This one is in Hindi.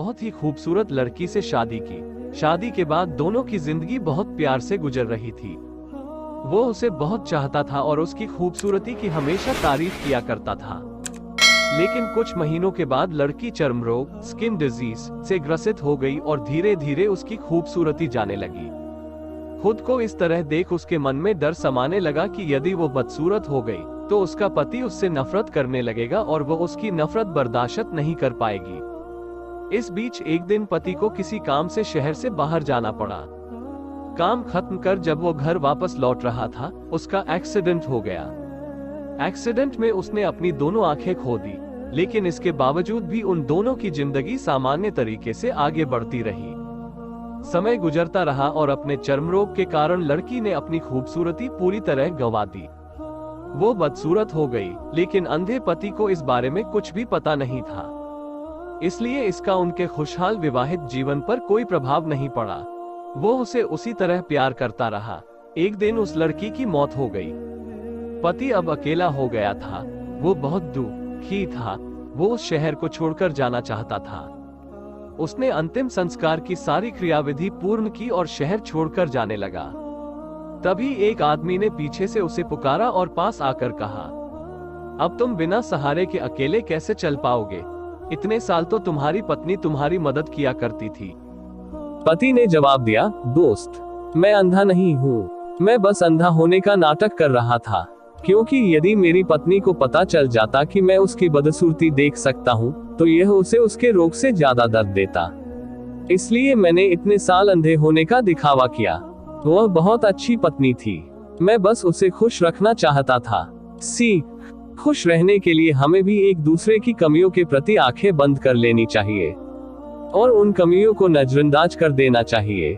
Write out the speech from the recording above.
बहुत ही खूबसूरत लड़की से शादी की। शादी के बाद दोनों की जिंदगी बहुत प्यार से गुजर रही थी। वो उसे बहुत चाहता था और उसकी खूबसूरती की हमेशा तारीफ किया करता था। लेकिन कुछ महीनों के बाद लड़की चर्म रोग, स्किन डिजीज से ग्रसित हो गई और धीरे धीरे उसकी खूबसूरती जाने लगी। खुद को इस तरह देख उसके मन में डर समाने लगा कि यदि वो बदसूरत हो गई तो उसका पति उससे नफरत करने लगेगा और वो उसकी नफरत बर्दाश्त नहीं कर पाएगी। इस बीच एक दिन पति को किसी काम से शहर से बाहर जाना पड़ा। काम खत्म कर जब वो घर वापस लौट रहा था, उसका एक्सीडेंट हो गया। एक्सीडेंट में उसने अपनी दोनों आंखें खो दी, लेकिन इसके बावजूद भी उन दोनों की जिंदगी सामान्य तरीके से आगे बढ़ती रही। समय गुजरता रहा और अपने चर्म रोग के कारण लड़की ने अपनी खूबसूरती पूरी तरह गंवा दी। वो बदसूरत हो गई, लेकिन अंधे पति को इस बारे में कुछ भी पता नहीं था। इसलिए इसका उनके खुशहाल विवाहित जीवन पर कोई प्रभाव नहीं पड़ा। वो उसे उसी तरह प्यार करता रहा। एक दिन उस लड़की की मौत हो गई। पति अब अकेला हो गया था। वो बहुत दुखी था। वो उस शहर को छोड़कर जाना चाहता था। उसने अंतिम संस्कार की सारी क्रियाविधि पूर्ण की और शहर छोड़कर जाने लगा। तभी एक आदमी ने पीछे से उसे पुकारा और पास आकर कहा, अब तुम बिना सहारे के अकेले कैसे चल पाओगे? इतने साल तो तुम्हारी पत्नी तुम्हारी मदद किया करती थी। पति ने जवाब दिया, दोस्त, मैं अंधा नहीं हूँ। मैं बस अंधा होने का नाटक कर रहा था, क्योंकि यदि मेरी पत्नी को पता चल जाता कि मैं उसकी बदसूरती देख सकता हूँ, तो यह उसे उसके रोग से ज्यादा दर्द देता। इसलिए मैंने इतने साल अंधे होने का दिखावा किया। वह बहुत अच्छी पत्नी थी। मैं बस उसे खुश रखना चाहता था। खुश रहने के लिए हमें भी एक दूसरे की कमियों के प्रति आंखें बंद कर लेनी चाहिए और उन कमियों को नजरअंदाज कर देना चाहिए।